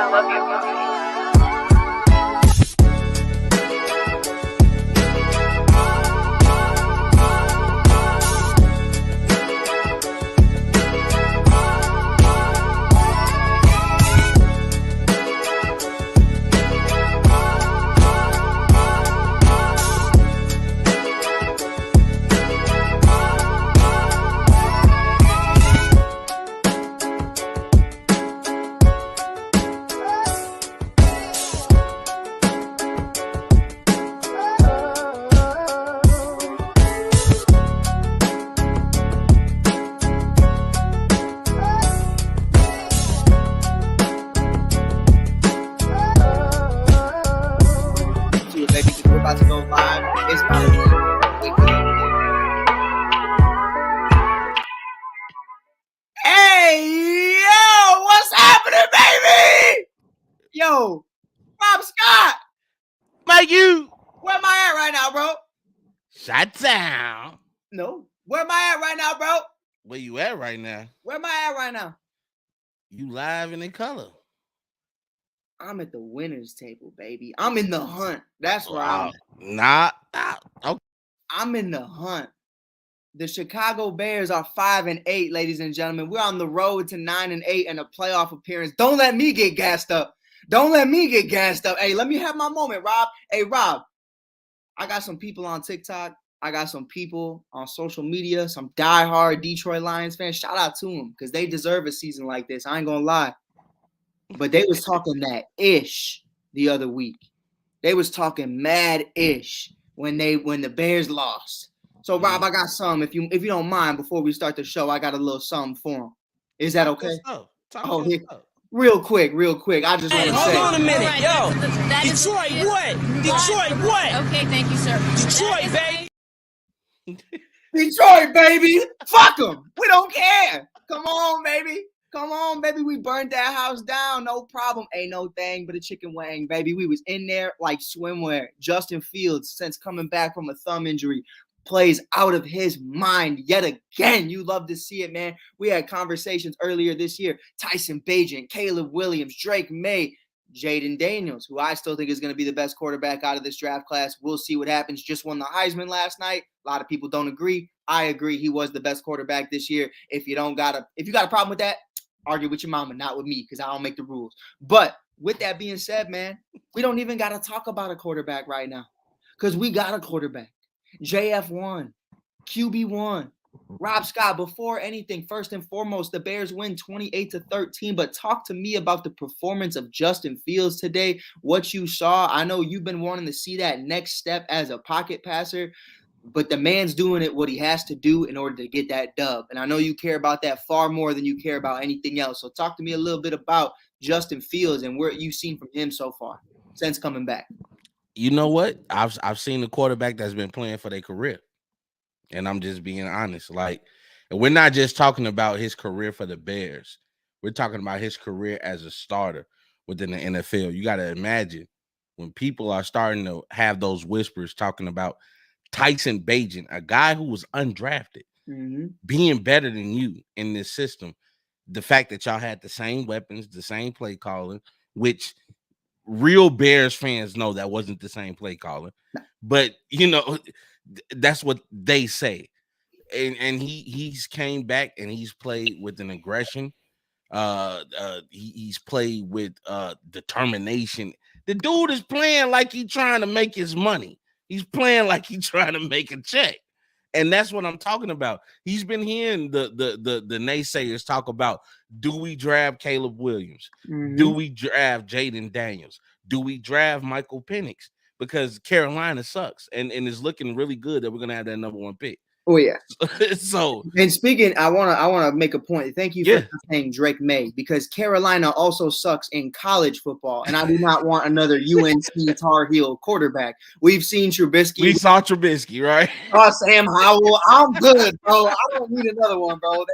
I love you. We're about to go live. It's about to be wicked. Hey, yo, what's happening, baby? Yo, Rob Scott. Mike, you. Where am I at right now, bro? Shut down. No. Where am I at right now, bro? Where you at right now? Where am I at right now? You live and in color. I'm at the winner's table, baby. I'm in the hunt. That's where I'm at. Okay. I'm in the hunt. The Chicago Bears are 5-8, ladies and gentlemen. We're on the road to 9-8 and a playoff appearance. Don't let me get gassed up. Don't let me get gassed up. Hey, let me have my moment, Rob. Hey, Rob, I got some people on TikTok. I got some people on social media, some diehard Detroit Lions fans. Shout out to them because they deserve a season like this. I ain't going to lie. But they was talking that ish the other week. They was talking mad ish when the Bears lost. So Rob, I got some. If you don't mind, before we start the show, I got a little something for them. Is that okay? Real quick. I just want to say. Hold on a minute, Right, yo. that is- Detroit, what? Detroit, what? Okay, thank you, sir. Detroit, baby. Detroit, baby. Fuck them. We don't care. Come on, baby. We burned that house down. No problem. Ain't no thing but a chicken wing, baby. We was in there like swimwear. Justin Fields, since coming back from a thumb injury, plays out of his mind yet again. You love to see it, man. We had conversations earlier this year. Tyson Bagent, Caleb Williams, Drake May, Jaden Daniels, who I still think is going to be the best quarterback out of this draft class. We'll see what happens. Just won the Heisman last night. A lot of people don't agree. I agree. He was the best quarterback this year. If you got a problem with that, argue with your mama, not with me, because I don't make the rules. But with that being said, man, we don't even got to talk about a quarterback right now because we got a quarterback. JF1, QB1, Rob Scott. Before anything, first and foremost, the Bears win 28-13. But talk to me about the performance of Justin Fields today. What you saw. I know you've been wanting to see that next step as a pocket passer, but the man's doing it what he has to do in order to get that dub. And I know you care about that far more than you care about anything else. So talk to me a little bit about Justin Fields and what you've seen from him so far since coming back. You know what? I've seen a quarterback that's been playing for their career. And I'm just being honest. Like, and we're not just talking about his career for the Bears. We're talking about his career as a starter within the NFL. You got to imagine when people are starting to have those whispers talking about Tyson Bagent, a guy who was undrafted, being better than you in this system. The fact that y'all had the same weapons, the same play calling, which real Bears fans know that wasn't the same play calling, but that's what they say. And he's came back and he's played with an aggression. He's played with determination. The dude is playing like he's trying to make his money. He's playing like he's trying to make a check. And that's what I'm talking about. He's been hearing the naysayers talk about, do we draft Caleb Williams? Do we draft Jaden Daniels? Do we draft Michael Penix? Because Carolina sucks and is looking really good that we're going to have that number one pick. Oh, yeah. So, and speaking, I want to make a point. Thank you for saying Drake May, because Carolina also sucks in college football, and I do not want another UNC Tar Heel quarterback. We've seen Trubisky. We saw Trubisky, right? Sam Howell. I'm good, bro. I don't need another one, bro.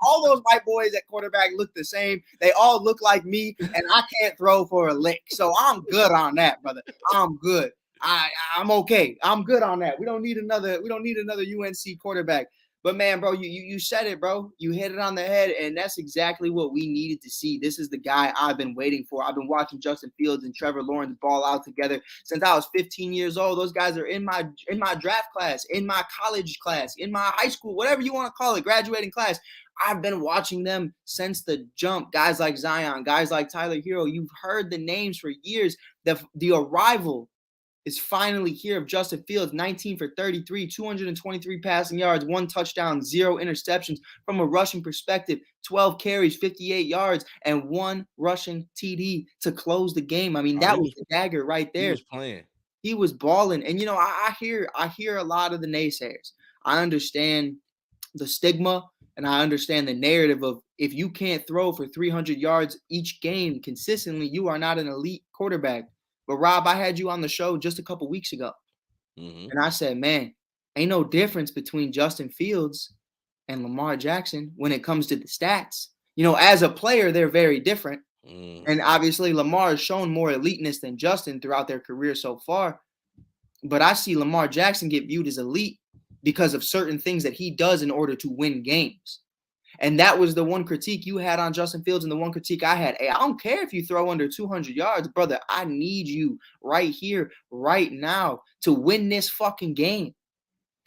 All those white boys at quarterback look the same. They all look like me, and I can't throw for a lick. So I'm good on that, brother. I'm good. I'm okay. I'm good on that. We don't need another UNC quarterback. But man, bro, you said it, bro. You hit it on the head, and that's exactly what we needed to see. This is the guy I've been waiting for. I've been watching Justin Fields and Trevor Lawrence ball out together since I was 15 years old. Those guys are in my draft class, in my college class, in my high school, whatever you want to call it, graduating class. I've been watching them since the jump. Guys like Zion, guys like Tyler Hero. You've heard the names for years. The arrival is finally here of Justin Fields, 19 for 33, 223 passing yards, 1 touchdown, 0 interceptions. From a rushing perspective, 12 carries, 58 yards, and 1 rushing TD to close the game. I mean, that was the dagger right there. He was playing. He was balling. And, I hear a lot of the naysayers. I understand the stigma, and I understand the narrative of if you can't throw for 300 yards each game consistently, you are not an elite quarterback. But Rob, I had you on the show just a couple weeks ago. Mm-hmm. And I said, man, ain't no difference between Justin Fields and Lamar Jackson when it comes to the stats. As a player, they're very different. And obviously Lamar has shown more eliteness than Justin throughout their career so far. But I see Lamar Jackson get viewed as elite because of certain things that he does in order to win games. And that was the one critique you had on Justin Fields and the one critique I had. Hey, I don't care if you throw under 200 yards, brother. I need you right here, right now to win this fucking game.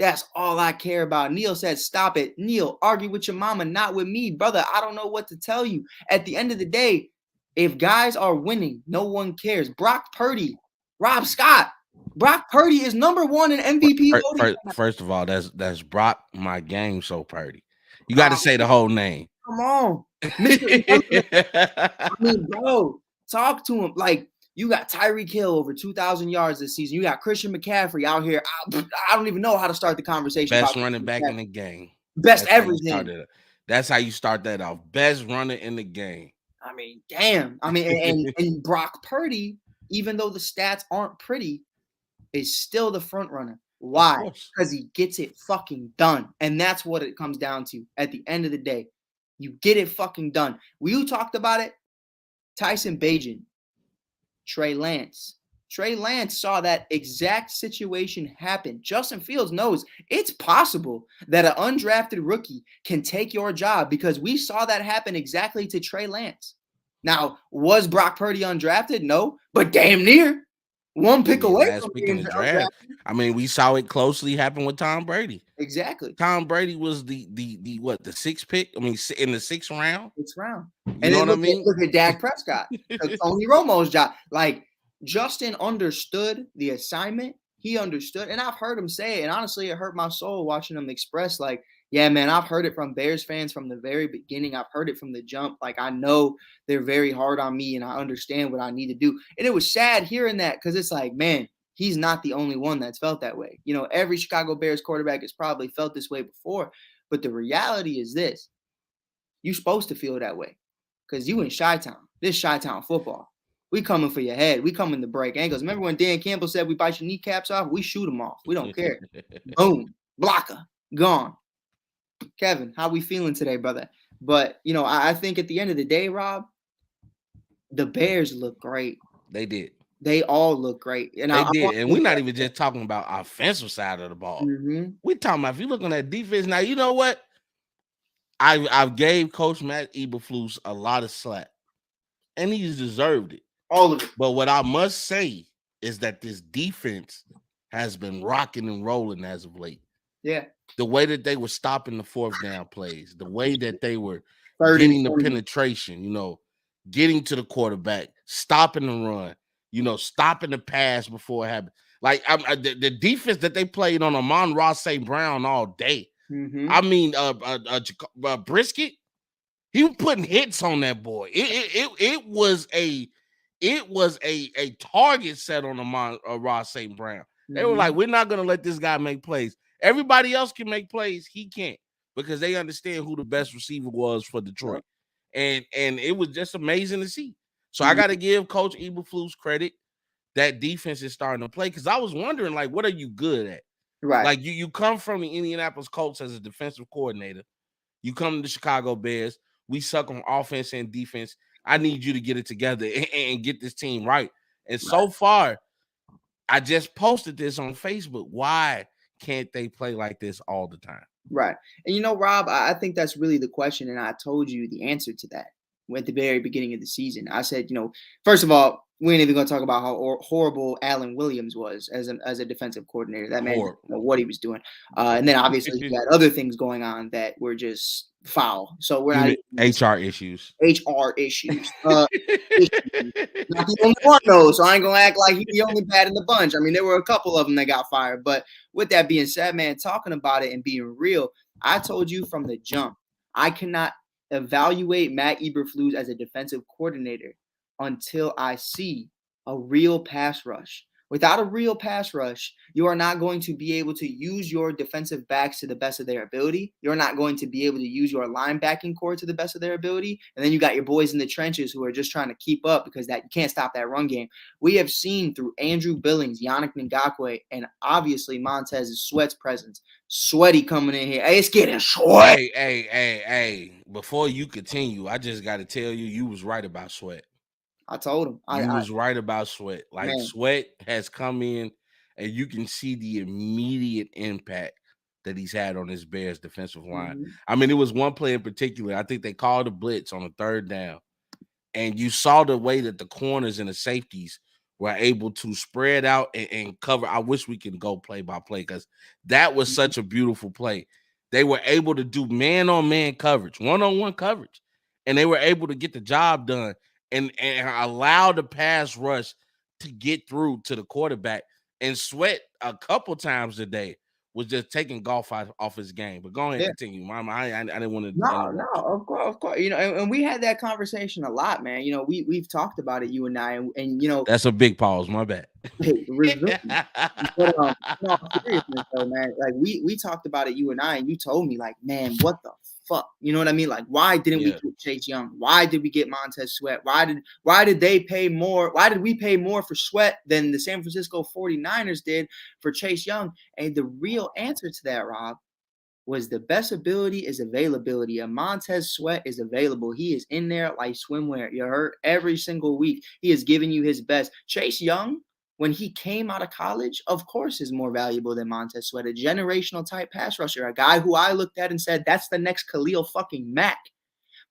That's all I care about. Neil said, stop it. Neil, argue with your mama, not with me. Brother, I don't know what to tell you. At the end of the day, if guys are winning, no one cares. Brock Purdy, Rob Scott. Brock Purdy is number 1 in MVP voting. First of all, that's Brock my game so Purdy. You got to say the whole name. Come on. I mean, bro, talk to him. Like, you got Tyreek Hill over 2,000 yards this season. You got Christian McCaffrey out here. I don't even know how to start the conversation. Best running back in the game. Best everything. That's how you start that off. Best runner in the game. I mean, damn. I mean, and Brock Purdy, even though the stats aren't pretty, is still the front runner. Why? Because he gets it fucking done. And that's what it comes down to at the end of the day. You get it fucking done. You talked about it. Tyson Bagent, Trey Lance. Trey Lance saw that exact situation happen. Justin Fields knows it's possible that an undrafted rookie can take your job because we saw that happen exactly to Trey Lance. Now, was Brock Purdy undrafted? No, but damn near. One pick away from being draft. I mean, we saw it closely happen with Tom Brady. Exactly. Tom Brady was the 6th pick. I mean, in the 6th round. 6th round. You know what I mean? Look at Dak Prescott. Tony Romo's job. Like, Justin understood the assignment. He understood, and I've heard him say it. And honestly, it hurt my soul watching him express, like, yeah, man, I've heard it from Bears fans from the very beginning. I've heard it from the jump. Like, I know they're very hard on me, and I understand what I need to do. And it was sad hearing that because it's like, man, he's not the only one that's felt that way. Every Chicago Bears quarterback has probably felt this way before. But the reality is this. You're supposed to feel that way because you in Chi-Town. This Chi-Town football. We coming for your head. We coming to break ankles. Remember when Dan Campbell said we bite your kneecaps off? We shoot them off. We don't care. Boom. Blocker. Gone. Kevin, how we feeling today, brother? But, I think at the end of the day, Rob, the Bears look great. They did. They all look great. And they did. And we're not even just talking about offensive side of the ball. Mm-hmm. We're talking about, if you look on that defense, now, you know what? I've gave Coach Matt Eberflus a lot of slack. And he's deserved it. All of it. But what I must say is that this defense has been rocking and rolling as of late. Yeah. The way that they were stopping the 4th down plays, the way that they were getting the penetration, getting to the quarterback, stopping the run, stopping the pass before it happened. Like, the defense that they played on Amon-Ra St. Brown all day. Mm-hmm. I mean, Brisket, he was putting hits on that boy. It was a target set on Amon-Ra St. Brown. They were like, we're not going to let this guy make plays. Everybody else can make plays. He can't, because they understand who the best receiver was for Detroit. And it was just amazing to see. So I got to give Coach Eberflus credit. That defense is starting to play, because I was wondering, like, what are you good at? Right. Like, you come from the Indianapolis Colts as a defensive coordinator. You come to the Chicago Bears. We suck on offense and defense. I need you to get it together and get this team right. And so far, I just posted this on Facebook. Why can't they play like this all the time? Right. And you know, Rob, I think that's really the question. And I told you the answer to that at the very beginning of the season. I said, first of all, we ain't even going to talk about how horrible Alan Williams was as a defensive coordinator. That man didn't know what he was doing. And then obviously he had other things going on that were just foul. So we're not HR issues. HR issues. Not the only one though, so I ain't gonna act like he's the only bad in the bunch. I mean, there were a couple of them that got fired. But with that being said, man, talking about it and being real, I told you from the jump, I cannot evaluate Matt Eberflus as a defensive coordinator until I see a real pass rush. Without a real pass rush, you are not going to be able to use your defensive backs to the best of their ability. You're not going to be able to use your linebacking core to the best of their ability. And then you got your boys in the trenches who are just trying to keep up because that you can't stop that run game. We have seen through Andrew Billings, Yannick Ngakoue, and obviously Montez's Sweat's presence. Sweaty coming in here. Hey, it's getting sweat. Hey. Before you continue, I just got to tell you was right about Sweat. I told him. I was right about Sweat. Like, man. Sweat has come in, and you can see the immediate impact that he's had on his Bears defensive line. Mm-hmm. I mean, it was one play in particular. I think they called a blitz on a third down, and you saw the way that the corners and the safeties were able to spread out and cover. I wish we could go play by play because that was such a beautiful play. They were able to do man-on-man coverage, one-on-one coverage, and they were able to get the job done. And allow the pass rush to get through to the quarterback. And Sweat a couple times a day was just taking golf off his game. But go ahead and continue, Mama. I didn't want to. No, of course. And we had that conversation a lot, man. We've talked about it, you and I, and that's a big pause. My bad. But no, seriousness though, man. Like we talked about it, you and I, and you told me, like, man, what the fuck? You know what I mean? Like, why didn't we get Chase Young? Why did we get Montez Sweat? Why did they pay more? Why did we pay more for Sweat than the San Francisco 49ers did for Chase Young? And the real answer to that, Rob, was the best ability is availability. And Montez Sweat is available. He is in there like swimwear. You heard every single week. He is giving you his best. Chase Young, when he came out of college, of course, is more valuable than Montez Sweat, a generational type pass rusher, a guy who I looked at and said, that's the next Khalil fucking Mack.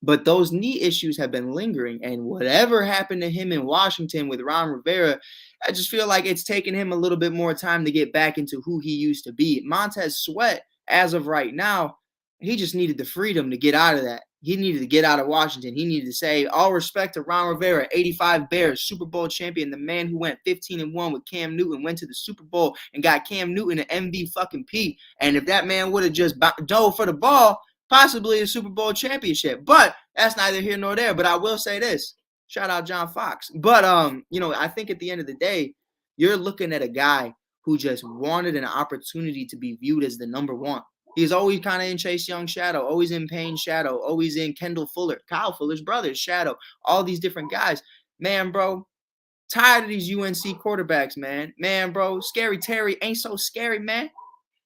But those knee issues have been lingering. And whatever happened to him in Washington with Ron Rivera, I just feel like it's taken him a little bit more time to get back into who he used to be. Montez Sweat, as of right now, he just needed the freedom to get out of that. He needed to get out of Washington. He needed to say, all respect to Ron Rivera, 85 Bears, Super Bowl champion, the man who went 15-1 with Cam Newton, went to the Super Bowl and got Cam Newton an MVP. And if that man would have just dove for the ball, possibly a Super Bowl championship. But that's neither here nor there. But I will say this. Shout out John Fox. But, I think at the end of the day, you're looking at a guy who just wanted an opportunity to be viewed as the number one. He's always kind of in Chase Young's shadow, always in Payne's shadow, always in Kendall Fuller, Kyle Fuller's brother's shadow, all these different guys. Man, bro, tired of these UNC quarterbacks, man. Man, bro, Scary Terry ain't so scary, man.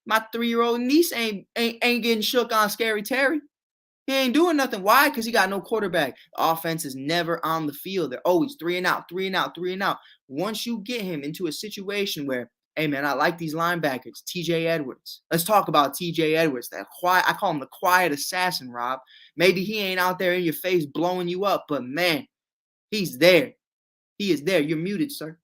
My 3-year-old niece ain't getting shook on Scary Terry. He ain't doing nothing. Why? Because he got no quarterback. The offense is never on the field. They're always 3 and out, 3 and out, 3 and out. Once you get him into a situation where, hey, man, I like these linebackers, TJ Edwards. Let's talk about TJ Edwards. That quiet, I call him the quiet assassin, Rob. Maybe he ain't out there in your face blowing you up, but, man, he's there. He is there. You're muted, sir.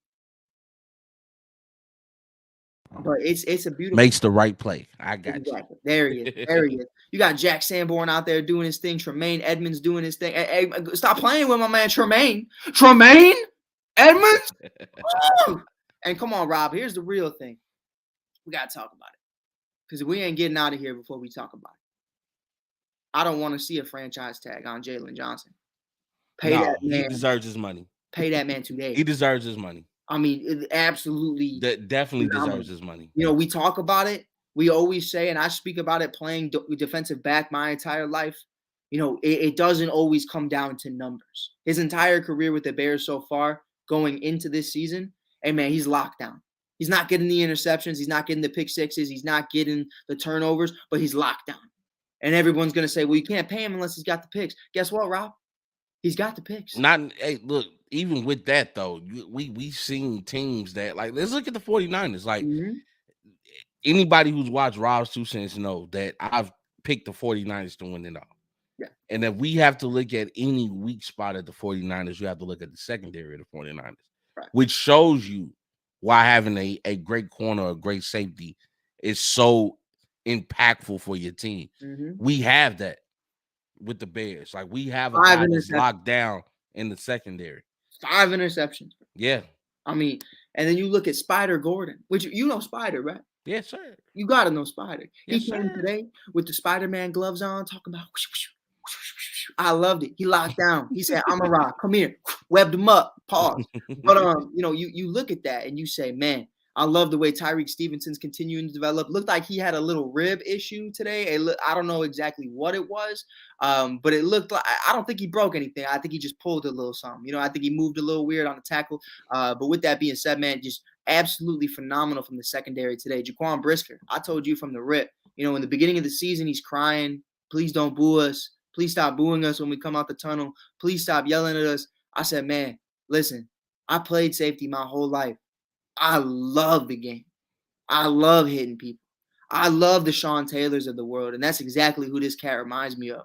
But it's a beautiful. Makes the right play. I got you. There he is. There he is. You got Jack Sanborn out there doing his thing. Tremaine Edmonds doing his thing. Hey, stop playing with my man Tremaine. Tremaine Edmonds? And come on, Rob. Here's the real thing. We got to talk about it. Because we ain't getting out of here before we talk about it. I don't want to see a franchise tag on Jalen Johnson. That man. He deserves his money. Pay that man today. He deserves his money. I mean, it absolutely. That definitely deserves his money. We talk about it. We always say, and I speak about it playing defensive back my entire life. It doesn't always come down to numbers. His entire career with the Bears so far, going into this season, hey, man, he's locked down. He's not getting the interceptions. He's not getting the pick sixes. He's not getting the turnovers, but he's locked down. And everyone's going to say, well, you can't pay him unless he's got the picks. Guess what, Rob? He's got the picks. Hey, look, even with that, though, we've seen teams that, like, let's look at the 49ers. Like, anybody who's watched Rob's 2 Cents know that I've picked the 49ers to win it all. Yeah. And if we have to look at any weak spot at the 49ers, you have to look at the secondary of the 49ers, Right. which shows you why having a great corner, a great safety is so impactful for your team. Mhm. We have that with the Bears. Like, we have a 5 guy that's interceptions. locked down in the secondary. 5 interceptions. Yeah. I mean, and then you look at Spider Gordon, which you know Spider, right? Yes, sir. You gotta know Spider. Yes, He came sir. today with the Spider-Man gloves on, talking about. I loved it. He locked down. He said, "I'm a rock. Come here." Webbed him up. Pause. But you know, you look at that and you say, man, I love the way Tyreek Stevenson's continuing to develop. Looked like he had a little rib issue today. I don't know exactly what it was, but it looked like I don't think he broke anything. I think he just pulled a little something. You know, I think he moved a little weird on the tackle. But with that being said, man, just absolutely phenomenal from the secondary today. Jaquan Brisker, I told you from the rip. You know, in the beginning of the season, he's crying. Please don't boo us. Please stop booing us when we come out the tunnel. Please stop yelling at us. I said, man, listen, I played safety my whole life. I love the game. I love hitting people. I love the Sean Taylors of the world, and that's exactly who this cat reminds me of.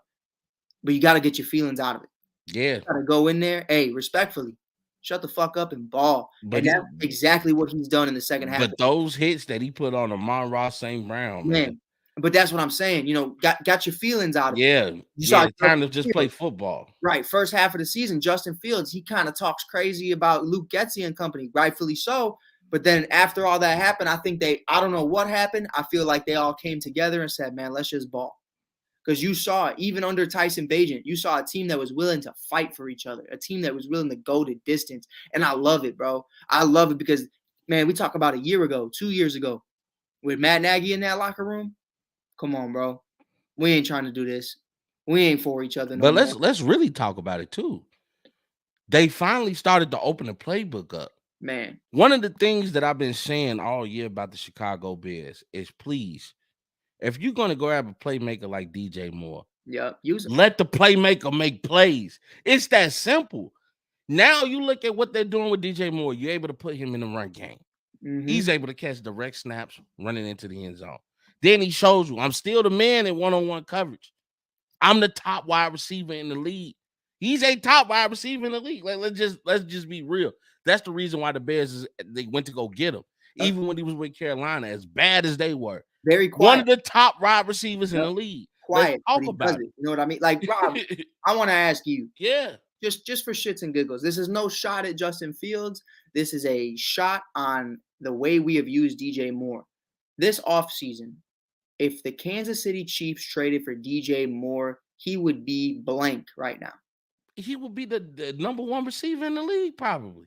But you got to get your feelings out of it. Yeah. You got to go in there, hey, respectfully, shut the fuck up and ball. But and that's exactly what he's done in the second half. But those hits that he put on Amon-Ra St. Brown, man. But that's what I'm saying. You know, got your feelings out of it. Yeah. You saw time to just play football. Right. First half of the season, Justin Fields, he kind of talks crazy about Luke Getsy and company, rightfully so. But then after all that happened, I think I don't know what happened. I feel like they all came together and said, man, let's just ball. Because you saw, even under Tyson Bagent, you saw a team that was willing to fight for each other, a team that was willing to go the distance. And I love it, bro. I love it because, man, we talk about a year ago, 2 years ago, with Matt Nagy in that locker room. Come on, bro. We ain't trying to do this. We ain't for each other. But let's really talk about it too. They finally started to open the playbook up. Man. One of the things that I've been saying all year about the Chicago Bears is, please, if you're going to grab a playmaker like DJ Moore, use it. Let the playmaker make plays. It's that simple. Now you look at what they're doing with DJ Moore. You're able to put him in the run game. Mm-hmm. He's able to catch direct snaps running into the end zone. Then he shows you, I'm still the man in one-on-one coverage. I'm the top wide receiver in the league. He's a top wide receiver in the league. Let's just be real. That's the reason why the Bears they went to go get him. Even when he was with Carolina, as bad as they were. Very quiet. One of the top wide receivers in the league. Quiet. Let's talk about it. You know what I mean? Like, Rob, I want to ask you. Yeah. Just for shits and giggles. This is no shot at Justin Fields. This is a shot on the way we have used DJ Moore. This offseason, if the Kansas City Chiefs traded for DJ Moore, he would be blank right now. He would be the number one receiver in the league, probably.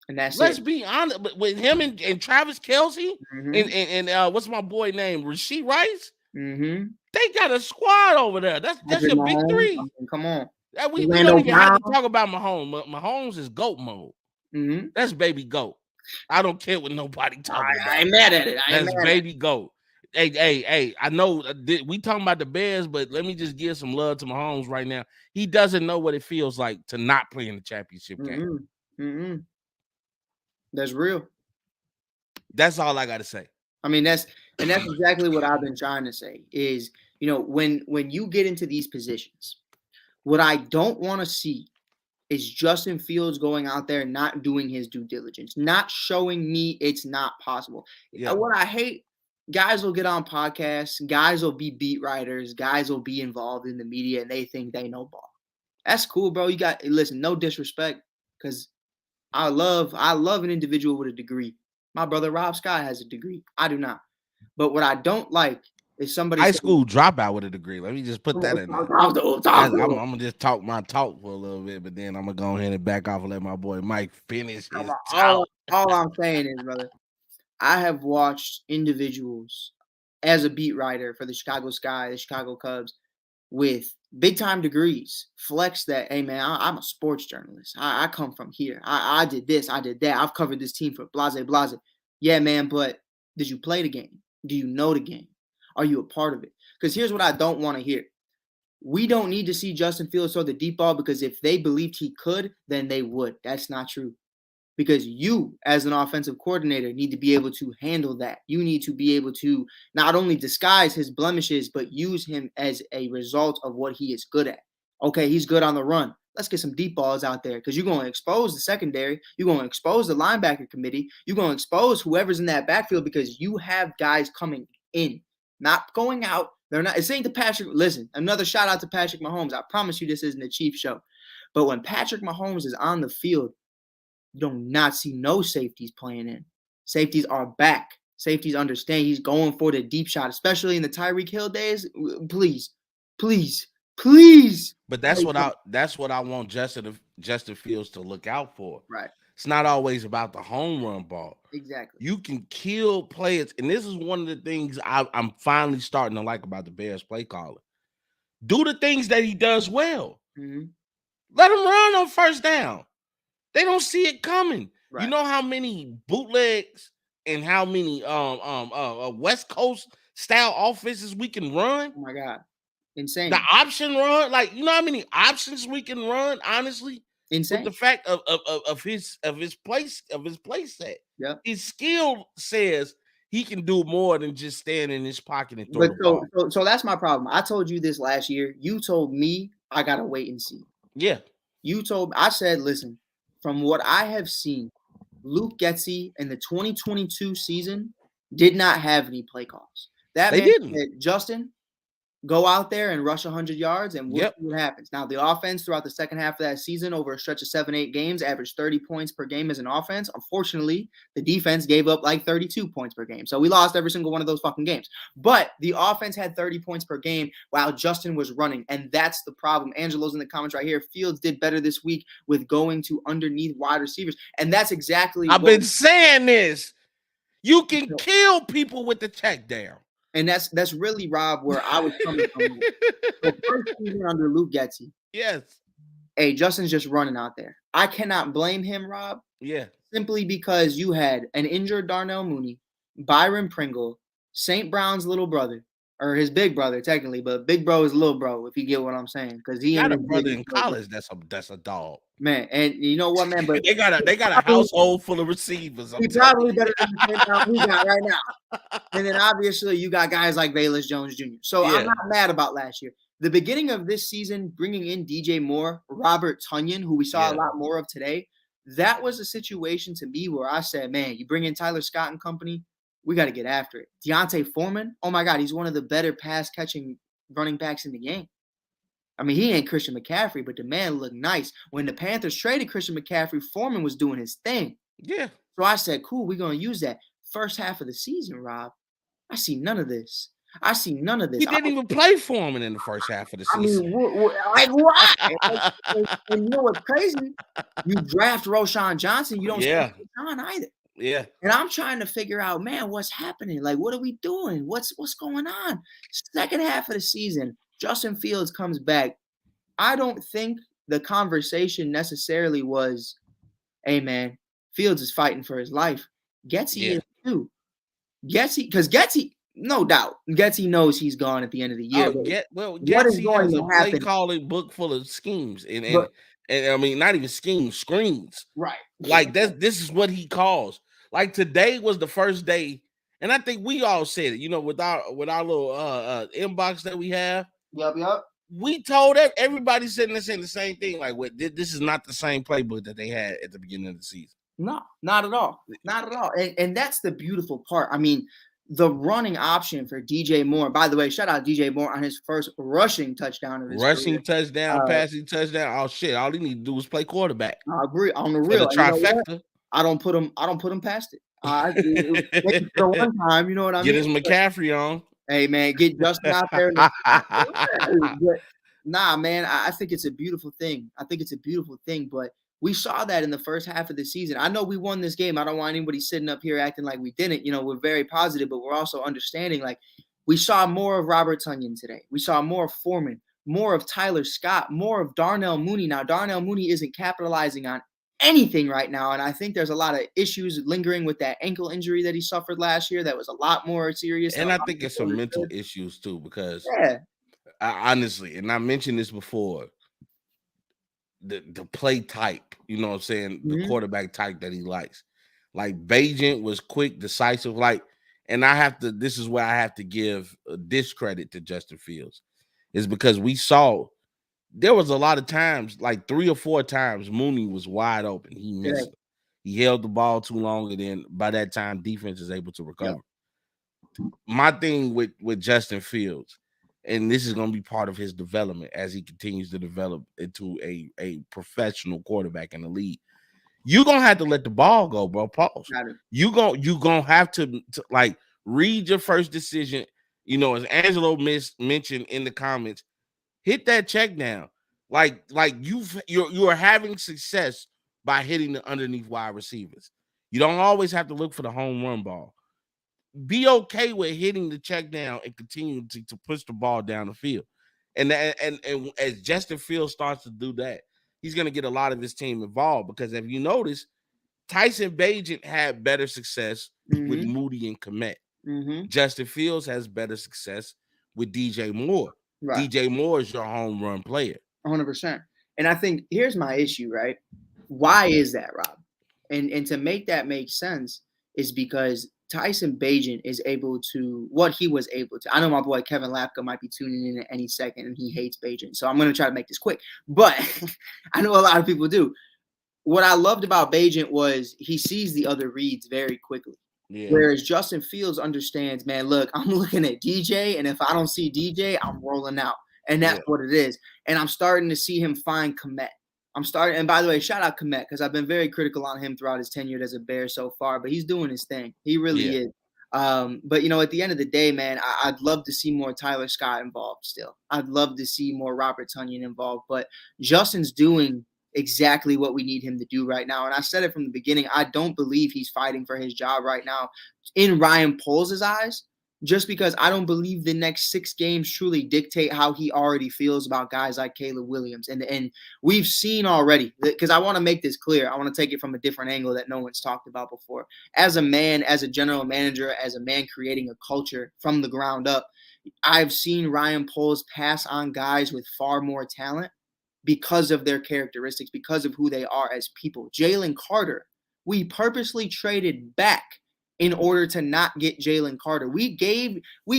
And that's Let's be honest. But with him and Travis Kelce mm-hmm. and what's my boy name? Rashee Rice? Mm-hmm. They got a squad over there. That's your big Mahomes. three. Come on. We don't even have to talk about Mahomes. Mahomes is GOAT mode. Mm-hmm. That's baby GOAT. I don't care what nobody talking about. I ain't mad at it. That's baby GOAT. Hey, I know we talking about the Bears, but let me just give some love to Mahomes right now. He doesn't know what it feels like to not play in the championship game. Mm-hmm. That's real. That's all I got to say. I mean, that's exactly what I've been trying to say is, you know, when you get into these positions, what I don't want to see is Justin Fields going out there and not doing his due diligence, not showing me it's not possible. Yeah. What I hate, guys will get on podcasts, guys will be beat writers, guys will be involved in the media, and they think they know ball. That's cool, bro. Listen, no disrespect, because I love an individual with a degree. My brother Rob Scott has a degree. I do not. But what I don't like is somebody high school dropout with a degree. Let me just put that in there. I'm gonna just talk my talk for a little bit, but then I'm gonna go ahead and back off and let my boy Mike finish his talk. All I'm saying is, brother, I have watched individuals as a beat writer for the Chicago Sky, the Chicago Cubs, with big time degrees flex that, hey man, I'm a sports journalist. I come from here. I did this, I did that. I've covered this team for blase. Yeah, man, but did you play the game? Do you know the game? Are you a part of it? Because here's what I don't want to hear. We don't need to see Justin Fields throw the deep ball, because if they believed he could, then they would. That's not true. because you, as an offensive coordinator, need to be able to handle that. You need to be able to not only disguise his blemishes, but use him as a result of what he is good at. Okay, he's good on the run. Let's get some deep balls out there because you're going to expose the secondary. You're going to expose the linebacker committee. You're going to expose whoever's in that backfield because you have guys coming in, not going out. They're not. It's ain't the Patrick. Listen, another shout out to Patrick Mahomes. I promise you this isn't a Chiefs show. But when Patrick Mahomes is on the field, you do not see no safeties playing in. Safeties are back. Safeties understand he's going for the deep shot, especially in the Tyreek Hill days. Please, please, please. But that's what I want Justin Fields to look out for. Right. It's not always about the home run ball. Exactly. You can kill players, and this is one of the things I'm finally starting to like about the Bears play caller. Do the things that he does well. Mm-hmm. Let him run on first down. They don't see it coming. Right. You know how many bootlegs and how many West Coast style offenses we can run? Oh my God. Insane. The option run, like you know how many options we can run, honestly. Insane. With the fact of his play set. Yeah. His skill says he can do more than just stand in his pocket and throw the ball. So that's my problem. I told you this last year. You told me I gotta wait and see. Yeah. I said, listen, from what I have seen, Luke Getsy in the 2022 season did not have any play calls. They didn't. Said, Justin, go out there and rush 100 yards, and we'll see what happens. Now, the offense throughout the second half of that season, over a stretch of 7-8 games, averaged 30 points per game as an offense. Unfortunately, the defense gave up like 32 points per game. So we lost every single one of those fucking games. But the offense had 30 points per game while Justin was running, and that's the problem. Angelo's in the comments right here. Fields did better this week with going to underneath wide receivers, and that's exactly I've been saying this. You can kill people with the check down. And that's really, Rob, where I was coming from. The first season under Luke Getsy. Yes. Hey, Justin's just running out there. I cannot blame him, Rob. Yeah. Simply because you had an injured Darnell Mooney, Byron Pringle, St. Brown's little brother, or his big brother, technically, but big bro is little bro, if you get what I'm saying. Because he got a brother in college that's a dog. Man, and you know what, man? But they got a household full of receivers. He's probably better than the we got right now. And then obviously you got guys like Velus Jones Jr. So I'm not mad about last year. The beginning of this season, bringing in DJ Moore, Robert Tonyan, who we saw a lot more of today, that was a situation to me where I said, man, you bring in Tyler Scott and company, we got to get after it. Deontay Foreman, oh my God, he's one of the better pass-catching running backs in the game. I mean, he ain't Christian McCaffrey, but the man looked nice. When the Panthers traded Christian McCaffrey, Foreman was doing his thing. Yeah. So I said, cool, we're going to use that. First half of the season, Rob, I see none of this. He didn't even play Foreman in the first half of the season. I mean, like, why? And you know what's crazy? You draft Roschon Johnson, you don't start Roschon either. Yeah. And I'm trying to figure out, man, what's happening? Like, what are we doing? What's going on? Second half of the season, Justin Fields comes back. I don't think the conversation necessarily was, hey, man, Fields is fighting for his life. Getsy is too. Getsy, no doubt, Getsy knows he's gone at the end of the year. Getsy has a play calling book full of schemes. And I mean, not even schemes, screens. Right. Like, this is what he calls. Like, today was the first day, and I think we all said it, you know, with our little inbox that we have. Yep. We told everybody sitting there saying the same thing. Like, this is not the same playbook that they had at the beginning of the season. No, not at all. Not at all. And that's the beautiful part. I mean, the running option for DJ Moore. By the way, shout out DJ Moore on his first rushing touchdown of his career. Touchdown, passing touchdown. Oh shit! All he need to do is play quarterback. I agree. On the real, the trifecta. You know, I don't put him past it. For one time, you know what I mean. Get his McCaffrey on. Hey man, get Justin out there. Nah, man, I think it's a beautiful thing. But we saw that in the first half of the season. I know we won this game. I don't want anybody sitting up here acting like we didn't. You know, we're very positive, but we're also understanding, like, we saw more of Robert Tonyan today. We saw more of Foreman, more of Tyler Scott, more of Darnell Mooney. Now, Darnell Mooney isn't capitalizing on anything right now, and I think there's a lot of issues lingering with that ankle injury that he suffered last year that was a lot more serious. And I think it's some mental issues, too, because I honestly, and I mentioned this before, the play type, you know what I'm saying? The Mhm. quarterback type that he likes. Like Bagent was quick, decisive, and this is where I have to give discredit to Justin Fields, is because we saw there was a lot of times, like 3 or 4 times, Mooney was wide open. He missed. He held the ball too long, and then by that time, defense is able to recover. My thing with Justin Fields, and this is going to be part of his development as he continues to develop into a professional quarterback in the league. You're gonna have to let the ball go, bro. Pause. You gonna have to like read your first decision. You know, as Angelo mentioned in the comments, hit that check down. Like you are having success by hitting the underneath wide receivers. You don't always have to look for the home run ball. Be okay with hitting the check down and continue to push the ball down the field. And as Justin Fields starts to do that, he's going to get a lot of his team involved, because if you notice, Tyson Bagent had better success with Moody and Kmet. Justin Fields has better success with DJ Moore. Right. DJ Moore is your home run player. 100%. And I think here's my issue, right? Why is that, Rob? And to make that make sense is because Tyson Bagent is able to what he was able to. I know my boy Kevin Lapka might be tuning in at any second and he hates Bagent. So I'm going to try to make this quick. But I know a lot of people do. What I loved about Bagent was he sees the other reads very quickly. Yeah. Whereas Justin Fields understands, man, look, I'm looking at DJ, and if I don't see DJ, I'm rolling out. And that's what it is. And I'm starting to see him find Kmet. And by the way, shout out Kmet, because I've been very critical on him throughout his tenure as a Bear so far, but he's doing his thing. He really is. But, you know, at the end of the day, man, I'd love to see more Tyler Scott involved still. I'd love to see more Robert Tonyan involved. But Justin's doing exactly what we need him to do right now. And I said it from the beginning, I don't believe he's fighting for his job right now in Ryan Poles' eyes, just because I don't believe the next 6 games truly dictate how he already feels about guys like Caleb Williams. And we've seen already, because I want to make this clear. I want to take it from a different angle that no one's talked about before. As a man, as a general manager, as a man creating a culture from the ground up, I've seen Ryan Poles pass on guys with far more talent because of their characteristics, because of who they are as people. Jalen Carter, we purposely traded back in order to not get Jalen Carter. We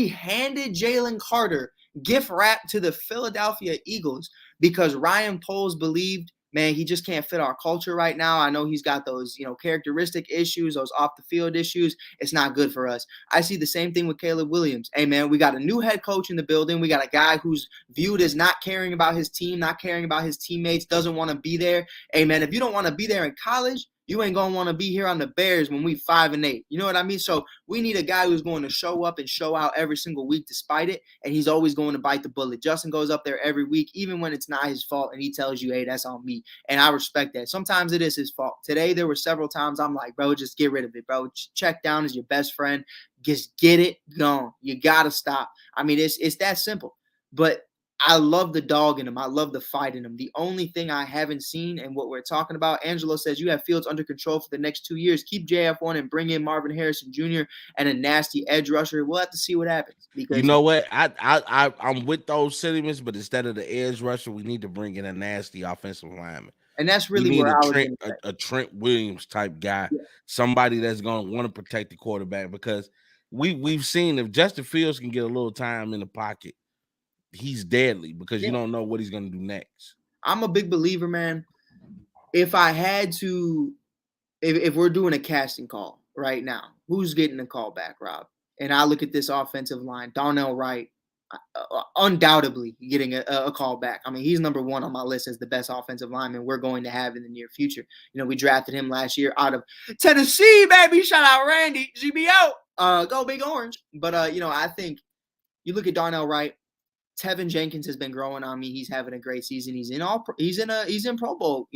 handed Jalen Carter gift wrap to the Philadelphia Eagles because Ryan Poles believed, man, he just can't fit our culture right now. I know he's got those, characteristic issues, those off the field issues. It's not good for us. I see the same thing with Caleb Williams. Hey, man, we got a new head coach in the building. We got a guy who's viewed as not caring about his team, not caring about his teammates, doesn't want to be there. Hey, man, if you don't want to be there in college, you ain't going to want to be here on the Bears when we 5-8. You know what I mean? So we need a guy who's going to show up and show out every single week despite it, and he's always going to bite the bullet. Justin goes up there every week, even when it's not his fault, and he tells you, hey, that's on me. And I respect that. Sometimes it is his fault. Today, there were several times I'm like, bro, just get rid of it, bro. Check down is your best friend. Just get it gone. You got to stop. I mean, it's that simple. But I love the dog in him. I love the fight in him. The only thing I haven't seen and what we're talking about, Angelo says you have Fields under control for the next 2 years. Keep JF1 and bring in Marvin Harrison Jr. and a nasty edge rusher. We'll have to see what happens. Because you know what? I'm with those sentiments, but instead of the edge rusher, we need to bring in a nasty offensive lineman. And that's really where I was a Trent Williams type guy, somebody that's going to want to protect the quarterback, because we've seen if Justin Fields can get a little time in the pocket, he's deadly, because you don't know what he's going to do next. I'm a big believer, man. If I had to, if we're doing a casting call right now, who's getting a call back, Rob? And I look at this offensive line, Darnell Wright, undoubtedly getting a call back. I mean, he's number 1 on my list as the best offensive lineman we're going to have in the near future. We drafted him last year out of Tennessee, baby. Shout out Randy, GBO. Go Big Orange. But, I think you look at Darnell Wright, Tevin Jenkins has been growing on me. He's having a great season. He's in Pro Bowl,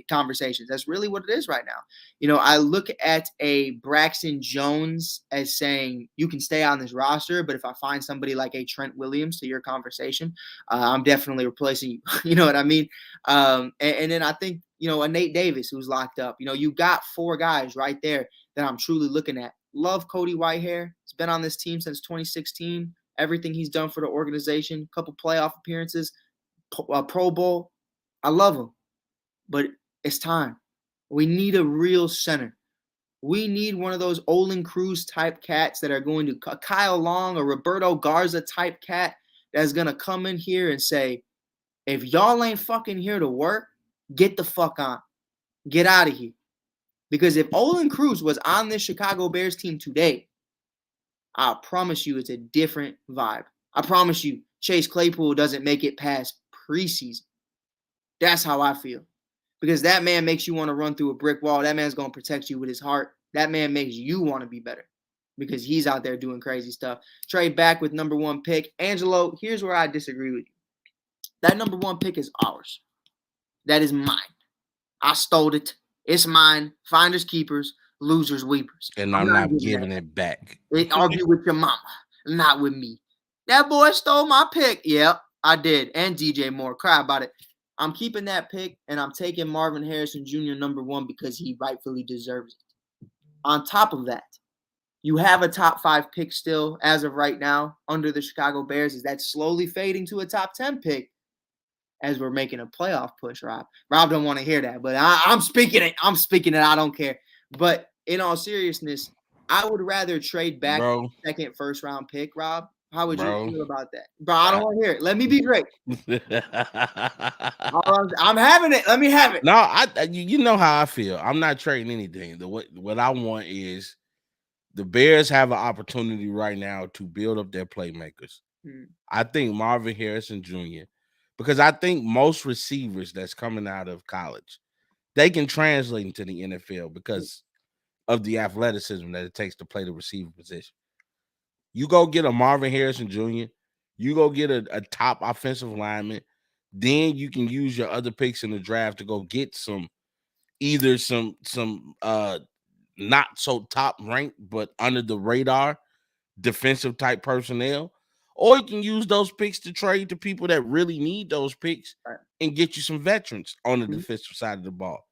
conversations. That's really what it is right now. I look at a Braxton Jones as saying you can stay on this roster, but if I find somebody like a Trent Williams to your conversation, I'm definitely replacing you. You know what I mean? And then I think, a Nate Davis who's locked up. You got 4 guys right there that I'm truly looking at. Love Cody Whitehair. He's been on this team since 2016. Everything he's done for the organization, couple playoff appearances, Pro Bowl. I love him. but it's time. We need a real center. We need one of those Olin Cruz type cats that are going to Kyle Long or Roberto Garza type cat that's going to come in here and say, if y'all ain't fucking here to work, get the fuck on. Get out of here. Because if Olin Cruz was on this Chicago Bears team today, I promise you it's a different vibe. I promise you Chase Claypool doesn't make it past preseason. That's how I feel. Because that man makes you want to run through a brick wall. That man's going to protect you with his heart. That man makes you want to be better because he's out there doing crazy stuff. Trade back with number 1 pick. Angelo, here's where I disagree with you. That number 1 pick is ours. That is mine. I stole it. It's mine. Finders keepers, losers weepers. And I'm not giving it back. Argue with your mama, not with me. That boy stole my pick. Yep, I did. And DJ Moore. Cry about it. I'm keeping that pick, and I'm taking Marvin Harrison Jr. number 1 because he rightfully deserves it. On top of that, you have a top 5 pick still as of right now under the Chicago Bears. Is that slowly fading to a top 10 pick as we're making a playoff push, Rob? Rob don't want to hear that, but I'm speaking it. I'm speaking it. I don't care. But in all seriousness, I would rather trade back the second first-round pick, Rob. How would you feel about that? Bro, I don't want to hear it. Let me be great. I'm having it. Let me have it. No, you know how I feel. I'm not trading anything. What I want is the Bears have an opportunity right now to build up their playmakers. I think Marvin Harrison Jr., because I think most receivers that's coming out of college, they can translate into the NFL because of the athleticism that it takes to play the receiver position. You go get a Marvin Harrison Jr., you go get a top offensive lineman, then you can use your other picks in the draft to go get some not so top ranked but under the radar defensive type personnel, or you can use those picks to trade to people that really need those picks and get you some veterans on the defensive side of the ball.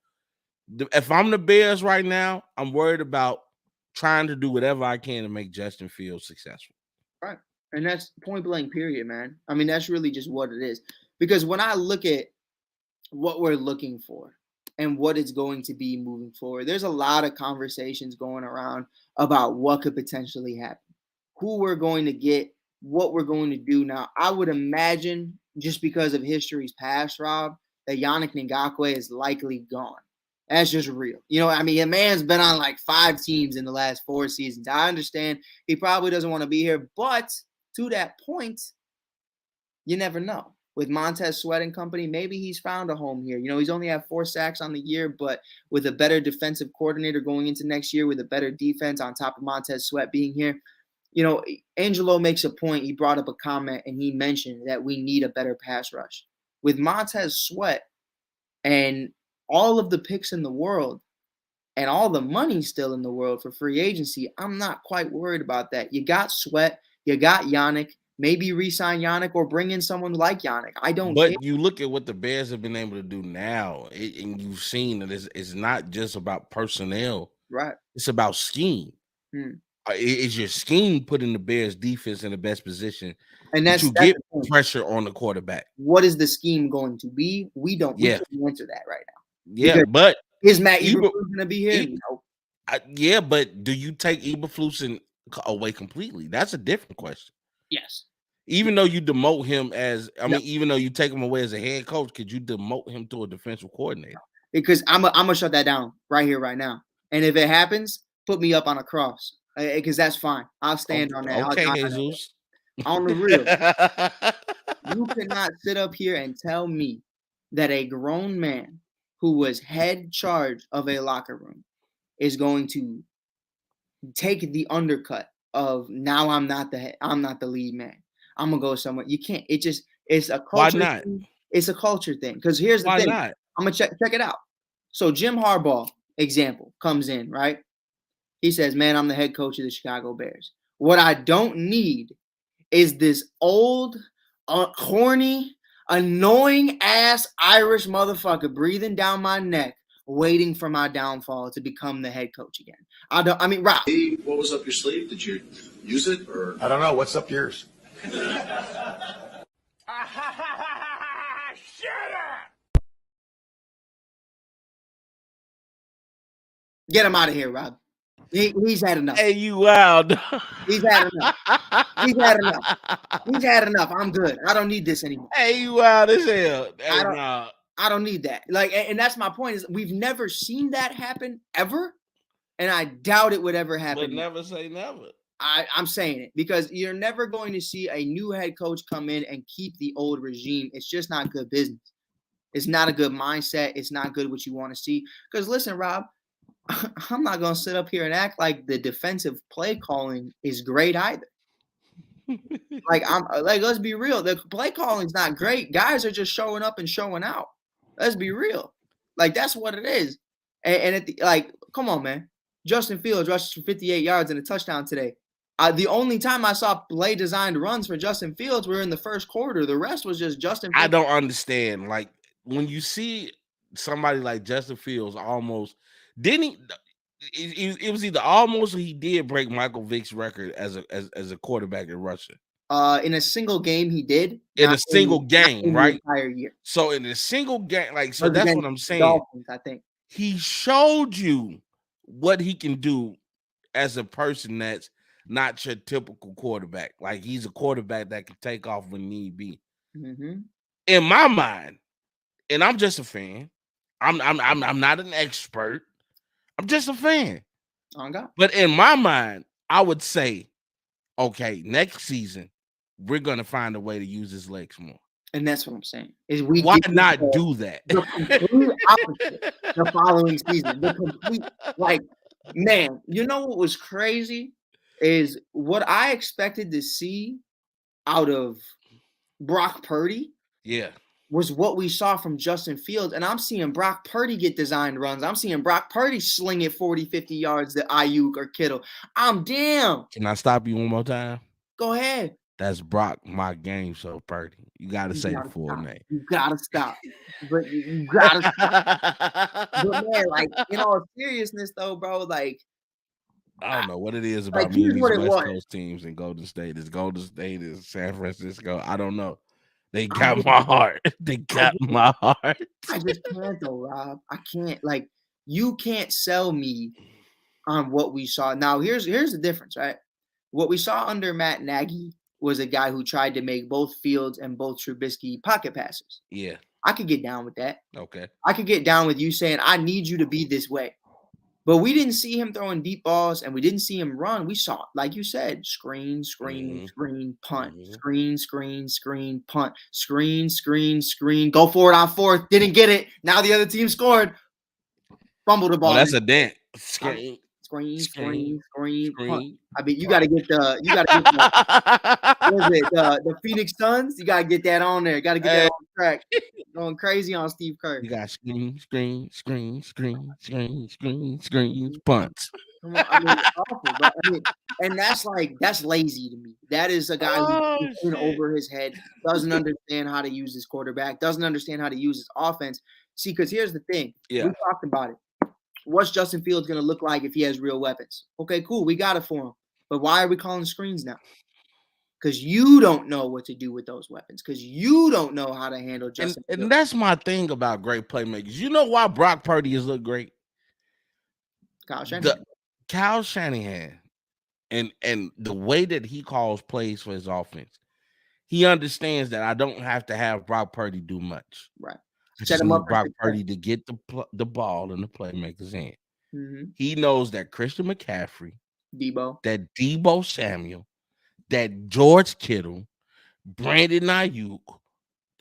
If I'm the Bears right now, I'm worried about trying to do whatever I can to make Justin Fields successful. Right. And that's point blank period, man. I mean, that's really just what it is. Because when I look at what we're looking for and what it's going to be moving forward, there's a lot of conversations going around about what could potentially happen, who we're going to get, what we're going to do. Now, I would imagine, just because of history's past, Rob, that Yannick Ngakoue is likely gone. That's just real. You know, I mean, a man's been on like 5 teams in the last 4 seasons. I understand he probably doesn't want to be here, but to that point, you never know. With Montez Sweat and company, maybe he's found a home here. You know, he's only had 4 sacks on the year, but with a better defensive coordinator going into next year, with a better defense on top of Montez Sweat being here, you know, Angelo makes a point. He brought up a comment and he mentioned that we need a better pass rush. With Montez Sweat and all of the picks in the world and all the money still in the world for free agency, I'm not quite worried about that. You got Sweat, you got Yannick. Maybe re-sign Yannick or bring in someone like Yannick. I don't care. But you look at what the Bears have been able to do now, and you've seen that it's not just about personnel. Right. It's about scheme. It's your scheme putting the Bears defense in the best position, and that's get pressure on the quarterback. What is the scheme going to be? We can't answer that right now. Yeah, because but is Matt Eberflus going to be here? No. Yeah, but do you take Eberflus away completely? That's a different question. Yes. Even though you demote him as, even though you take him away as a head coach, could you demote him to a defensive coordinator? Because I'm gonna shut that down right here, right now. And if it happens, put me up on a cross, because that's fine. I'll stand on that. Okay, Jesus. On the real, you cannot sit up here and tell me that a grown man who was head charge of a locker room is going to take the undercut of, now I'm not the lead man. I'm gonna go somewhere. You can't. It's a culture. Why not? Thing. It's a culture thing. Because here's the thing. Not? I'm gonna check it out. So Jim Harbaugh, example, comes in, right? He says, "Man, I'm the head coach of the Chicago Bears. What I don't need is this old, corny, annoying ass Irish motherfucker breathing down my neck, waiting for my downfall to become the head coach again." Rob. What was up your sleeve? Did you use it or? I don't know. What's up yours? Get him out of here, Rob. He's had enough. Hey, you wild. He's had enough. He's had enough. He's had enough. I'm good. I don't need this anymore. Hey, you wild as hell. Hey, I don't- nah. I don't need that. Like, and that's my point is we've never seen that happen ever, and I doubt it would ever happen. But never say never. I'm saying it because you're never going to see a new head coach come in and keep the old regime. It's just not good business. It's not a good mindset. It's not good what you want to see. Because listen, Rob, I'm not going to sit up here and act like the defensive play calling is great either. Let's be real. The play calling is not great. Guys are just showing up and showing out. Let's be real. Like, that's what it is. And come on, man. Justin Fields rushed for 58 yards and a touchdown today. The only time I saw play designed runs for Justin Fields were in the first quarter. The rest was just Justin Fields. I don't understand. Like, when you see somebody like Justin Fields almost didn't he? It was either almost or he did break Michael Vick's record as a quarterback in Russia. In a single game, he did. In a single game, right? The entire year. So in a single game, like, so But that's against what I'm the saying. Dolphins, I think. He showed you what he can do as a person that's not your typical quarterback. Like, he's a quarterback that can take off when need be. Mm-hmm. In my mind, and I'm just a fan. I'm not an expert. I'm just a fan. On God. But in my mind, I would say, okay, next season, we're gonna find a way to use his legs more. And that's what I'm saying. Why not do that? The complete opposite the following season. The complete, like, man, you know what was crazy is what I expected to see out of Brock Purdy Yeah. was what we saw from Justin Fields. And I'm seeing Brock Purdy get designed runs. I'm seeing Brock Purdy sling it 40, 50 yards to Ayuk or Kittle. I'm damn. Can I stop you one more time? Go ahead. That's Brock, my game show, Purdy. You gotta say the full stop. name. You gotta stop. But you gotta stop. But man, like, in all seriousness though, bro, like, I don't know what it is about like, me here's and these what it West was. Coast teams in Golden State. It's Golden State, is San Francisco. I don't know. They got my heart. They got my heart. I just can't though, Rob. I can't. Like, you can't sell me on what we saw. Now, here's the difference, right? What we saw under Matt Nagy was a guy who tried to make both Fields and both Trubisky pocket passers. Yeah. I could get down with that. Okay. I could get down with you saying, I need you to be this way. But we didn't see him throwing deep balls, and we didn't see him run. We saw, like you said, screen, punt, screen, punt, screen, go for it on fourth, didn't get it. Now the other team scored. Fumbled the ball. Oh, that's a dent. Screen. Punt. I mean, you gotta get the what is it, the Phoenix Suns? You gotta get that on there. Gotta get that on track. Going crazy on Steve Kerr. You got screen, punts. Come on, I mean, it's awful, but I mean, and that's lazy to me. That is a guy who's in over his head, doesn't understand how to use his quarterback, doesn't understand how to use his offense. See, because here's the thing. Yeah. We talked about it. What's Justin Fields going to look like if he has real weapons? Okay, cool. We got it for him. But why are we calling screens now? Because you don't know what to do with those weapons. Because you don't know how to handle Justin Fields. And that's my thing about great playmakers. You know why Brock Purdy has looked great? Kyle Shanahan and the way that he calls plays for his offense. He understands that I don't have to have Brock Purdy do much. Right. I just need Brock Purdy to get the ball in the playmaker's hand. Mm-hmm. He knows that Christian McCaffrey, that Deebo Samuel, that George Kittle, Brandon Ayuk,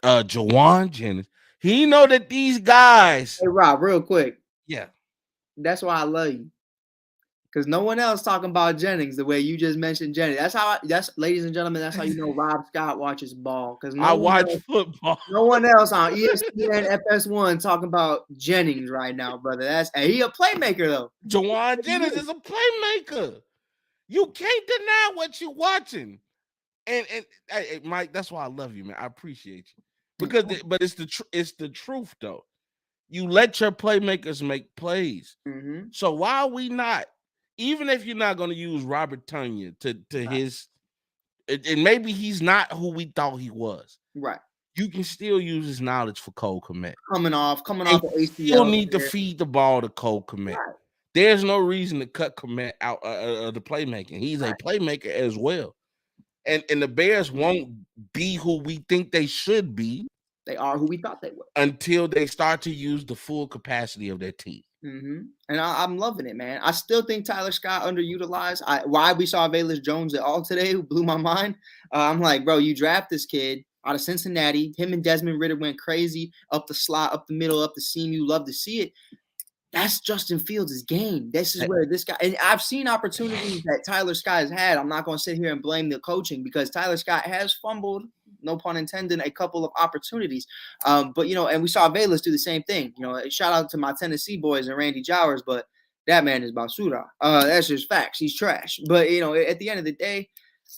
Jawan Jennings. He know that these guys. Hey, Rob, real quick. Yeah. That's why I love you. Because no one else talking about Jennings the way you just mentioned Jennings. Ladies and gentlemen, that's how you know Rob Scott watches ball. Because I watch football. No one else on ESPN FS1 talking about Jennings right now, brother. He a playmaker though. Jawan Jennings is a playmaker. You can't deny what you're watching. And hey, Mike, that's why I love you, man. I appreciate you. But it's the truth though. You let your playmakers make plays. Mm-hmm. So why are we not? Even if you're not going to use Robert Tonyan to his, and maybe he's not who we thought he was. Right. You can still use his knowledge for Cole Kmet. Coming off the ACL. You don't need to feed the ball to Cole Kmet. Right. There's no reason to cut Komet out of the playmaking. He's a playmaker as well. And the Bears won't be who we think they should be. They are who we thought they were until they start to use the full capacity of their team. Mm-hmm. And I'm loving it, man. I still think Tyler Scott underutilized. Why we saw Velus Jones at all today blew my mind. I'm like, bro, you draft this kid out of Cincinnati. Him and Desmond Ridder went crazy up the slot, up the middle, up the seam. You love to see it. That's Justin Fields' game. This is where this guy, and I've seen opportunities that Tyler Scott has had. I'm not going to sit here and blame the coaching because Tyler Scott has fumbled, no pun intended, a couple of opportunities. But, and we saw Velus do the same thing. Shout out to my Tennessee boys and Randy Jowers, but that man is basura. That's just facts. He's trash. But, at the end of the day,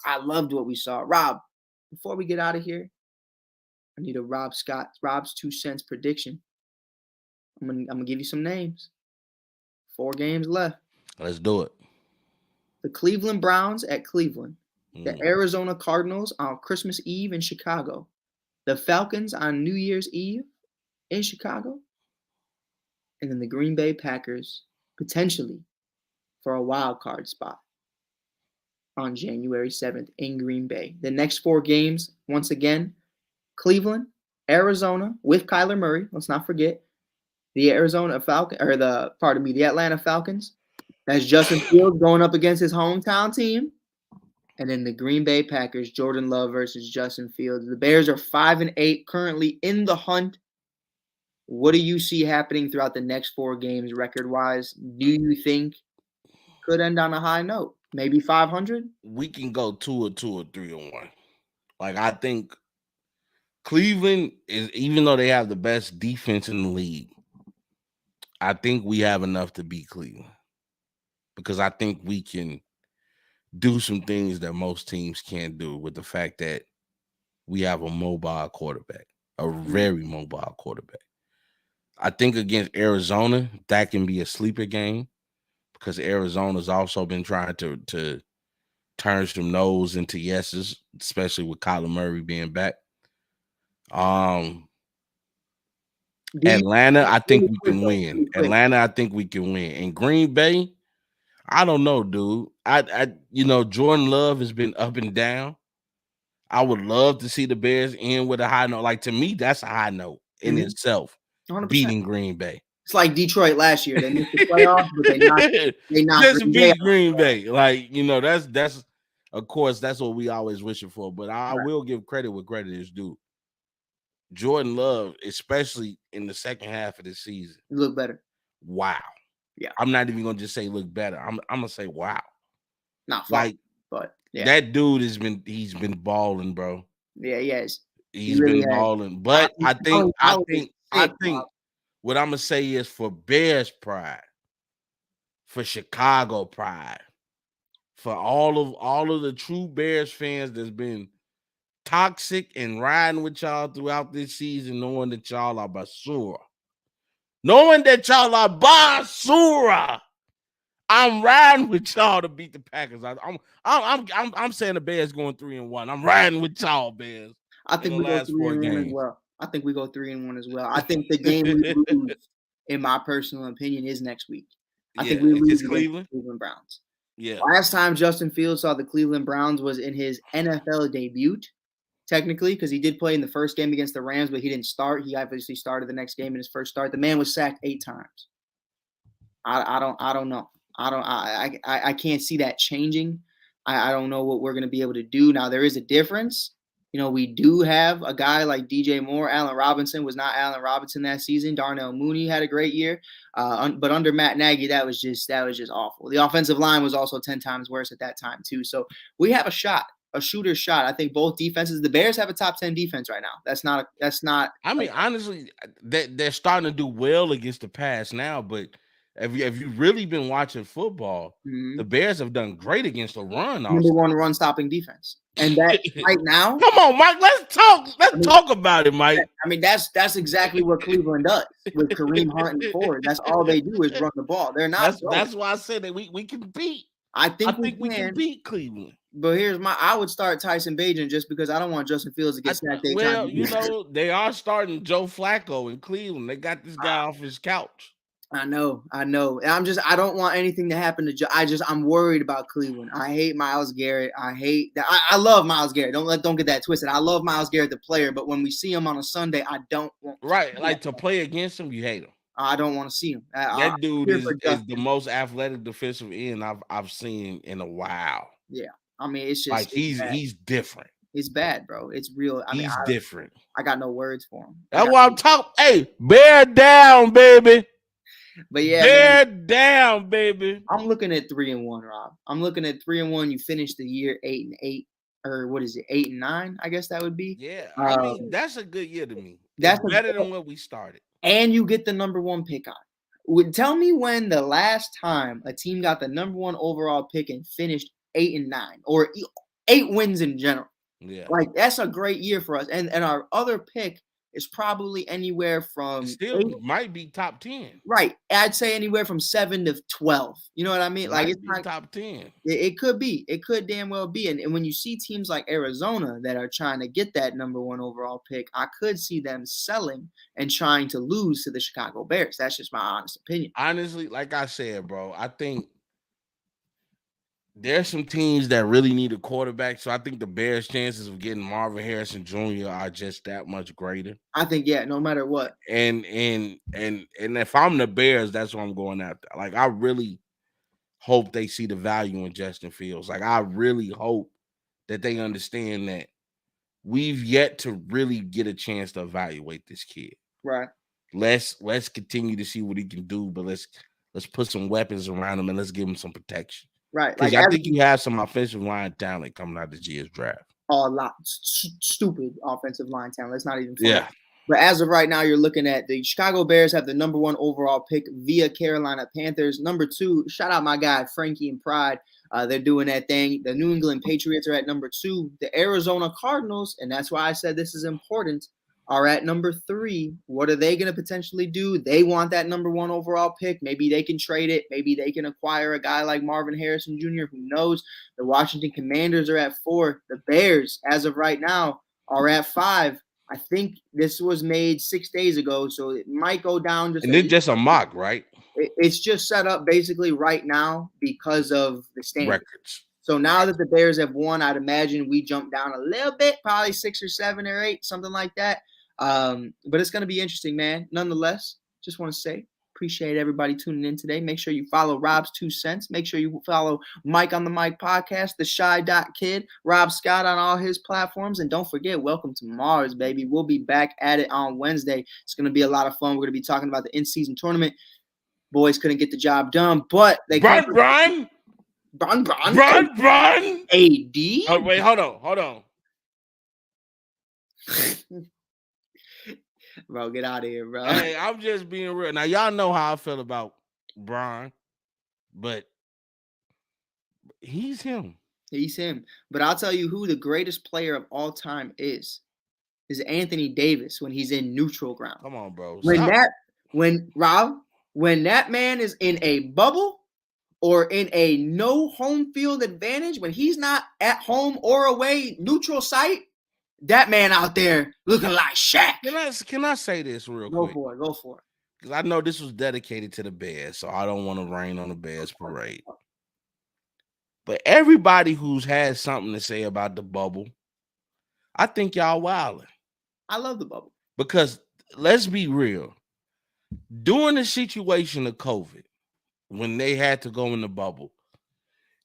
I loved what we saw. Rob, before we get out of here, I need a Rob's 2 cents prediction. I'm gonna give you some names. 4 games left. Let's do it. The Cleveland Browns at Cleveland. The Arizona Cardinals on Christmas Eve in Chicago. The Falcons on New Year's Eve in Chicago. And then the Green Bay Packers potentially for a wild card spot on January 7th in Green Bay. The next 4 games, once again, Cleveland, Arizona with Kyler Murray. Let's not forget. The Atlanta Falcons. That's Justin Fields going up against his hometown team. And then the Green Bay Packers, Jordan Love versus Justin Fields. The Bears are 5-8 currently in the hunt. What do you see happening throughout the next 4 games record-wise? Do you think could end on a high note? Maybe 500? We can go 2-2 or 3-1. Like, I think Cleveland is, even though they have the best defense in the league, I think we have enough to beat Cleveland because I think we can do some things that most teams can't do with the fact that we have a mobile quarterback, a very mobile quarterback. I think against Arizona, that can be a sleeper game because Arizona's also been trying to turn some no's into yeses, especially with Kyler Murray being back. Atlanta, I think we can win. I think we can win. And Green Bay, I don't know, dude. Jordan Love has been up and down. I would love to see the Bears end with a high note. Like, to me, that's a high note in itself. 100%. Beating Green Bay. It's like Detroit last year. They missed the playoffs, but they knocked just beat Green Bay. Like, that's of course that's what we always wishing for. But I will give credit where credit is due. Jordan Love, especially in the second half of the season, you look better. Wow. Yeah. I'm not even gonna just say look better. I'm gonna say wow. Not fun, but yeah. That dude he's been balling, bro. Yeah, he has. He's really been balling. But I think what I'm gonna say is for Bears pride, for Chicago pride, for all of the true Bears fans that's been toxic and riding with y'all throughout this season, knowing that y'all are basura. I'm riding with y'all to beat the Packers. I'm saying the Bears going 3-1. I'm riding with y'all, Bears. I think we go 3-1 as well. I think we go 3-1 as well. I think the game we lose, in my personal opinion, is next week. I think we lose against the Cleveland Browns. Yeah. Last time Justin Fields saw the Cleveland Browns was in his NFL debut, technically, because he did play in the first game against the Rams, but he didn't start. He obviously started the next game in his first start. The man was sacked 8 times. I don't know. I can't see that changing. I don't know what we're going to be able to do. Now, there is a difference. We do have a guy like DJ Moore. Allen Robinson was not Allen Robinson that season. Darnell Mooney had a great year. But under Matt Nagy, that was just awful. The offensive line was also 10 times worse at that time, too. So we have a shooter's shot. I think both defenses, the Bears have a top 10 defense right now. That's not. I mean, honestly, they're starting to do well against the pass now, but if you've really been watching football, the Bears have done great against the run. Number 1 run stopping defense. And that right now. Come on, Mike. Let's talk about it, Mike. I mean, that's exactly what Cleveland does with Kareem Hunt and Ford. That's all they do is run the ball. They're not. That's why I said that we can beat. I think we can beat Cleveland. But I would start Tyson Bagent just because I don't want Justin Fields to get sacked. Well, they are starting Joe Flacco in Cleveland. They got this guy off his couch. I know. And I don't want anything to happen to I'm worried about Cleveland. I hate Myles Garrett. I hate that. I love Myles Garrett. Don't get that twisted. I love Myles Garrett, the player, but when we see him on a Sunday, I don't want Right, like to play against him, you hate him. I don't want to see him. That dude here is for the Justin. most athletic defensive end I've seen in a while. Yeah. I mean, it's just Like it's bad. he's different. It's bad, bro. It's real. I mean, He's different. I got no words for him. That's why I'm talking. Hey, bear down, baby. But yeah, bear down, baby. I'm looking at 3-1, Rob. I'm looking at 3-1. You finished the year 8-8, or what is it, 8-9? I guess that would be. Yeah, I mean that's a good year to me. That's better than what we started. And you get the number 1 pick on. Tell me when the last time a team got the number 1 overall pick and finished 8-9, or 8 wins in general. Yeah, like that's a great year for us. And our other pick is probably anywhere from still 8, might be top 10. Right. I'd say anywhere from 7 to 12. You know what I mean? It like it's not top 10. It could be. It could damn well be. And when you see teams like Arizona that are trying to get that number 1 overall pick, I could see them selling and trying to lose to the Chicago Bears. That's just my honest opinion. Honestly, like I said, bro, I think there's some teams that really need a quarterback. So I think the Bears' chances of getting Marvin Harrison Jr. are just that much greater. I think, yeah, no matter what. And if I'm the Bears, that's what I'm going after. Like, I really hope they see the value in Justin Fields. Like, I really hope that they understand that we've yet to really get a chance to evaluate this kid. Right. Let's continue to see what he can do, but let's put some weapons around him and let's give him some protection. Right. Because I think you have some offensive line talent coming out this year's draft. A lot. Stupid offensive line talent. Let's not even funny. Yeah. But as of right now, you're looking at the Chicago Bears have the number 1 overall pick via Carolina Panthers. Number 2, shout out my guy, Frankie and Pride. They're doing that thing. The New England Patriots are at number 2. The Arizona Cardinals, and that's why I said this is important, are at number 3. What are they going to potentially do? They want that number 1 overall pick. Maybe they can trade it. Maybe they can acquire a guy like Marvin Harrison Jr. Who knows? The Washington Commanders are at 4. The Bears, as of right now, are at 5. I think this was made 6 days ago, so it might go down. And then just a mock, right? It's just set up basically right now because of the standings. Records. So now that the Bears have won, I'd imagine we jump down a little bit, probably 6 or 7 or 8, something like that. But it's going to be interesting, man. Nonetheless, just want to say, appreciate everybody tuning in today. Make sure you follow Rob's 2 cents. Make sure you follow Mike on the Mic podcast, the Shy.Kid, Rob Scott on all his platforms. And don't forget, welcome to Mars, baby. We'll be back at it on Wednesday. It's going to be a lot of fun. We're going to be talking about the in-season tournament. Boys couldn't get the job done, but they Brian. AD. Oh, wait, hold on. Bro, get out of here, bro. Hey, I'm just being real. Now, y'all know how I feel about Brian, but he's him. He's him. But I'll tell you who the greatest player of all time is Anthony Davis when he's in neutral ground. Come on, bro. When that man is in a bubble or in a no home field advantage, when he's not at home or away, neutral site, that man out there looking like Shaq. Can I say this real quick? Go for it. Because I know this was dedicated to the Bears, so I don't want to rain on the Bears parade. But everybody who's had something to say about the bubble, I think y'all wilding. I love the bubble. Because let's be real. During the situation of COVID, when they had to go in the bubble,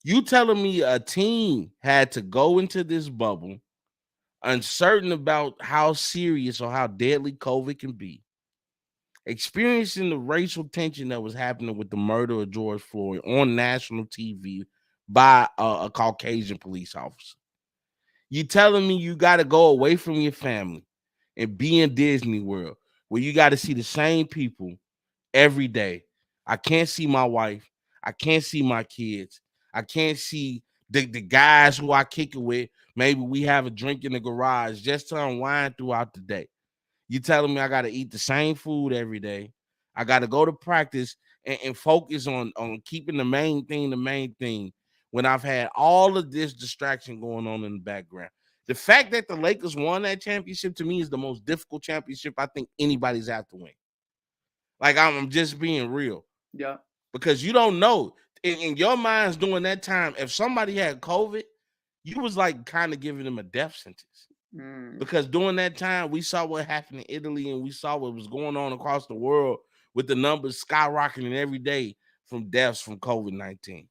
you telling me a team had to go into this bubble uncertain about how serious or how deadly COVID can be, experiencing the racial tension that was happening with the murder of George Floyd on national TV by a Caucasian police officer. You telling me you got to go away from your family and be in Disney World where you got to see the same people every day. I can't see my wife. I can't see my kids. I can't see the guys who I kick it with. Maybe we have a drink in the garage just to unwind throughout the day. You telling me I got to eat the same food every day. I got to go to practice and focus on keeping the main thing when I've had all of this distraction going on in the background. The fact that the Lakers won that championship to me is the most difficult championship I think anybody's have to win. Like I'm just being real Yeah. because you don't know in your minds during that time. If somebody had COVID, you was like kind of giving them a death sentence because during that time we saw what happened in Italy and we saw what was going on across the world with the numbers skyrocketing every day from deaths from COVID-19.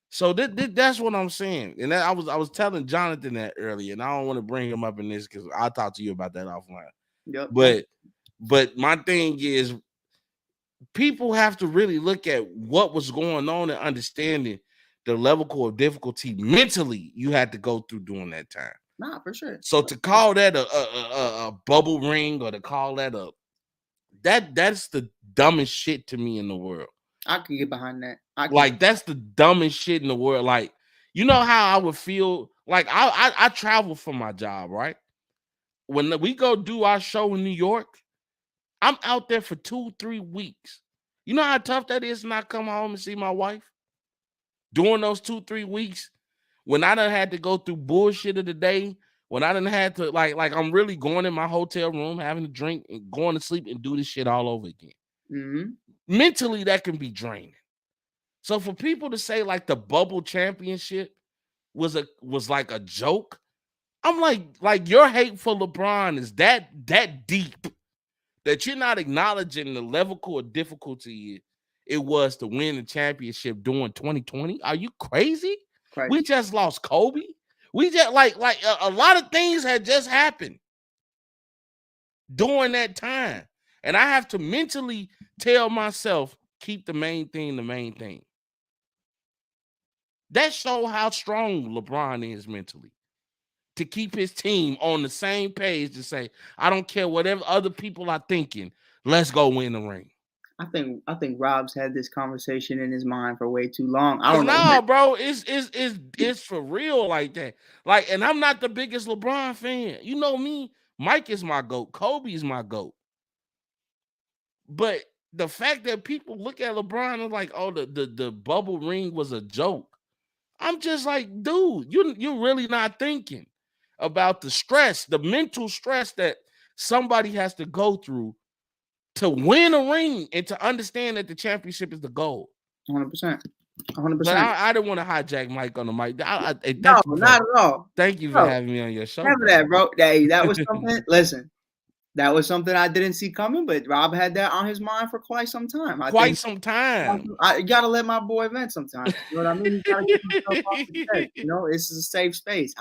So that's what I'm saying, and I was telling Jonathan that earlier, and I don't want to bring him up in this because I'll talk to you about that offline. Yep. But my thing is, people have to really look at what was going on and understanding the level of difficulty mentally you had to go through during that time. Nah, for sure. So to call that a bubble ring or to call that that's the dumbest shit to me in the world. I can get behind that. That's the dumbest shit in the world. Like, you know how I would feel? Like I travel for my job, right? When we go do our show in New York, I'm out there for 2-3 weeks. You know how tough that is to not come home and see my wife? During those 2-3 weeks, when I done had to go through bullshit of the day, when I done had to like I'm really going in my hotel room, having a drink and going to sleep and do this shit all over again. Mm-hmm. Mentally, that can be draining. So for people to say like the bubble championship was like a joke, I'm like your hate for LeBron is that deep that you're not acknowledging the level of difficulty it was to win the championship during 2020. Are you crazy? We just lost Kobe. We just like a lot of things had just happened during that time. And I have to mentally tell myself, keep the main thing the main thing. That shows how strong LeBron is mentally. To keep his team on the same page to say, I don't care whatever other people are thinking, let's go win the ring. I think Rob's had this conversation in his mind for way too long. I don't know. No, bro, it's for real like that. Like, and I'm not the biggest LeBron fan. You know me, Mike is my GOAT, Kobe is my GOAT. But the fact that people look at LeBron and like, oh, the bubble ring was a joke. I'm just like, dude, you're really not thinking about the stress, the mental stress that somebody has to go through to win a ring and to understand that the championship is the goal. 100%. 100%. But I didn't want to hijack Mike on the mic. No, not at all. Thank you for having me on your show. Never that, bro. That was something. Listen, that was something I didn't see coming, but Rob had that on his mind for quite some time. I gotta let my boy vent sometimes. You know what I mean? You gotta get himself off the chest. You know, this is a safe space.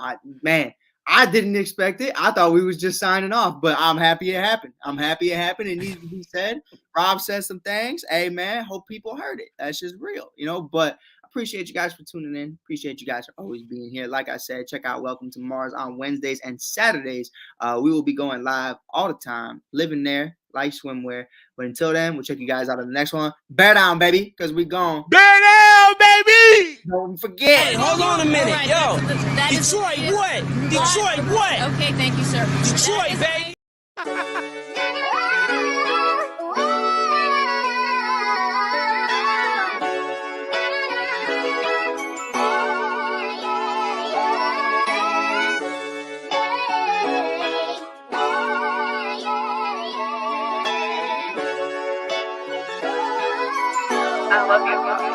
I didn't expect it. I thought we was just signing off, but I'm happy it happened. It needs to be said. Rob said some things. Hey, man, hope people heard it. That's just real, you know, but appreciate you guys for tuning in. Appreciate you guys for always being here. Like I said, check out Welcome to Mars on Wednesdays and Saturdays. We will be going live all the time, living there, like swimwear. But until then, we'll check you guys out on the next one. Bear down, baby, because we gone. Bear down, baby! Don't forget. Hey, hold on a minute. Right, Yo, that is- Detroit, what? Detroit, what? Okay, thank you, sir. Detroit, baby. I love you.